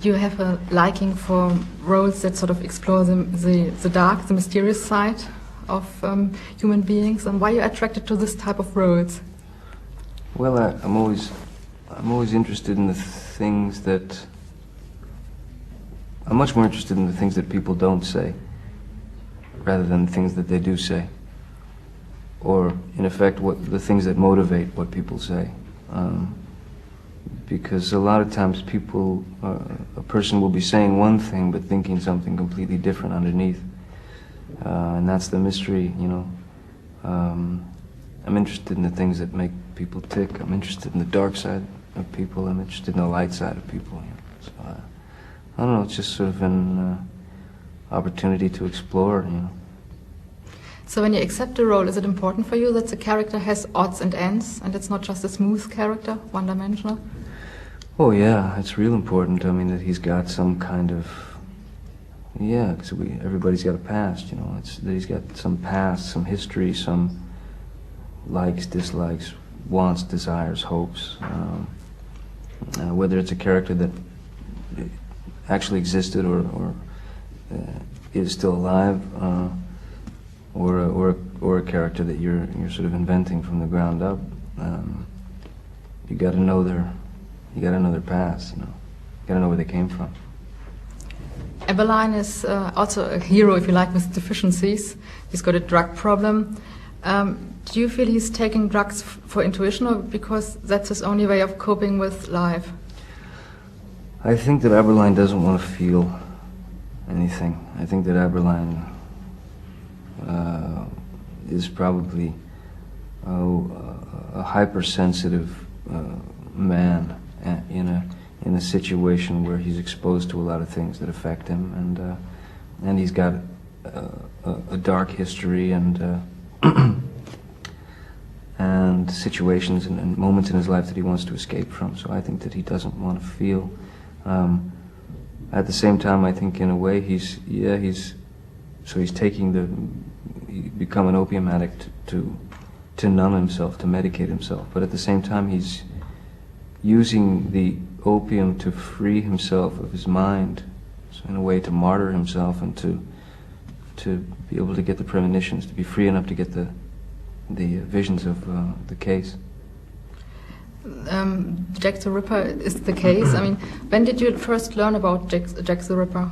you have a liking for roles that sort of explore the dark, the mysterious side of human beings, and why are you attracted to this type of roles? Well, I'm always interested in the things that. I'm much more interested in the things that people don't say, rather than the things that they do say, or in effect, the things that motivate what people say. Because a lot of times a person will be saying one thing but thinking something completely different underneath, and that's the mystery, you know. I'm interested in the things that make people tick. I'm interested in the dark side of people. I'm interested in the light side of people. You know? So I don't know. It's just sort of an opportunity to explore, you know. So when you accept a role, is it important for you that the character has odds and ends, and it's not just a smooth character, one-dimensional? Oh yeah, it's real important. I mean, that he's got some kind of, yeah, because everybody's got a past, you know. It's that he's got some past, some history, some likes, dislikes, wants, desires, hopes. Whether it's a character that actually existed or is still alive, or a character that you're sort of inventing from the ground up. You got to know their past, you know. You got to know where they came from. Eberlein is also a hero, if you like, with deficiencies. He's got a drug problem. Do you feel he's taking drugs for intuition, or because that's his only way of coping with life? I think that Eberlein doesn't want to feel anything. I think that Eberlein is probably a hypersensitive man in a situation where he's exposed to a lot of things that affect him, and he's got a dark history and and situations and moments in his life that he wants to escape from. So I think that he doesn't want to feel. At the same time, I think in a way he's become an opium addict to numb himself, to medicate himself. But at the same time, he's using the opium to free himself of his mind, so in a way to martyr himself and to be able to get the premonitions, to be free enough to get the visions of the case. Jack the Ripper is the case. I mean, when did you first learn about Jack the Ripper?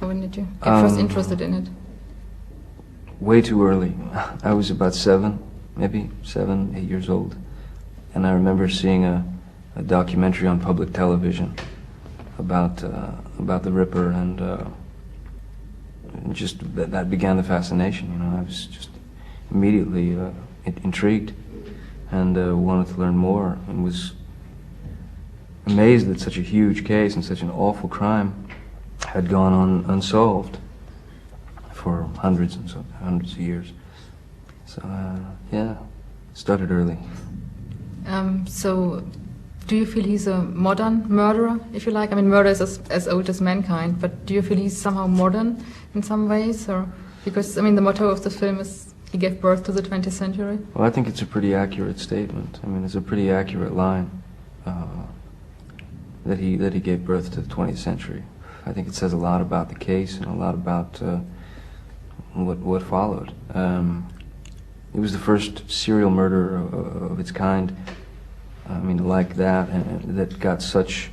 Or when did you get first interested in it? Way too early. I was about 7, 8 years old, and I remember seeing a documentary on public television about the Ripper, and just that began the fascination. You know, I was just immediately intrigued and wanted to learn more, and was amazed that such a huge case and such an awful crime had gone on unsolved for hundreds of years. So yeah, started early. So do you feel he's a modern murderer, if you like? I mean, murder is as old as mankind, but do you feel he's somehow modern in some ways? Or because, I mean, the motto of the film is he gave birth to the 20th century. Well, I think it's a pretty accurate statement. I mean, it's a pretty accurate line that he gave birth to the 20th century. I think it says a lot about the case and a lot about what followed. It was the first serial murder of its kind. I mean, like that, and that got such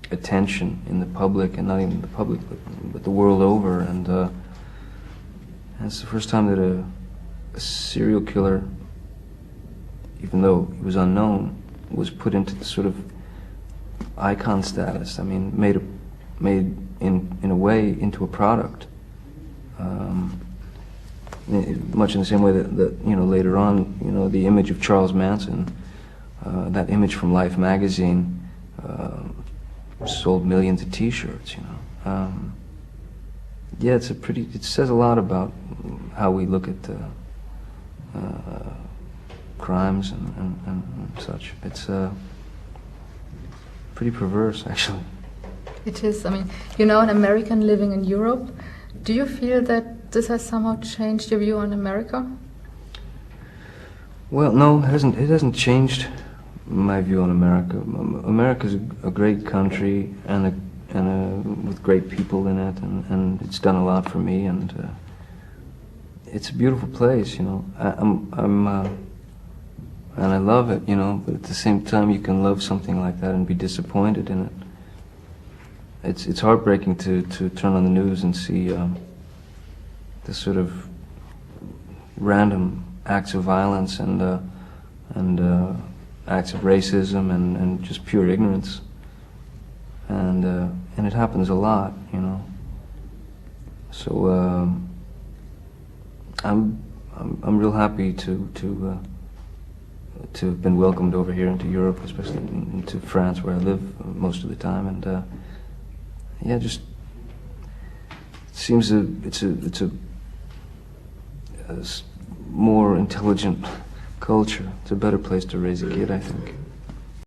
attention in the public, and not even the public, but the world over. And it's the first time that a serial killer, even though he was unknown, was put into the sort of icon status. I mean, made in a way into a product. Much in the same way that you know, later on, you know, the image of Charles Manson, that image from Life magazine, sold millions of T-shirts. You know, yeah, it says a lot about how we look at crimes and such. It's pretty perverse, actually. It is. I mean, you know, an American living in Europe. Do you feel that this has somehow changed your view on America? Well, no, it hasn't changed my view on America. America's a great country with great people in it, and it's done a lot for me, and it's a beautiful place, you know. And I love it, you know. But at the same time, you can love something like that and be disappointed in it. It's heartbreaking to turn on the news and see this sort of random acts of violence and acts of racism and just pure ignorance, and it happens a lot, you know. So I'm real happy to have been welcomed over here into Europe, especially into France, where I live most of the time, and yeah, just it seems it's a more intelligent culture. It's a better place to raise a kid, I think.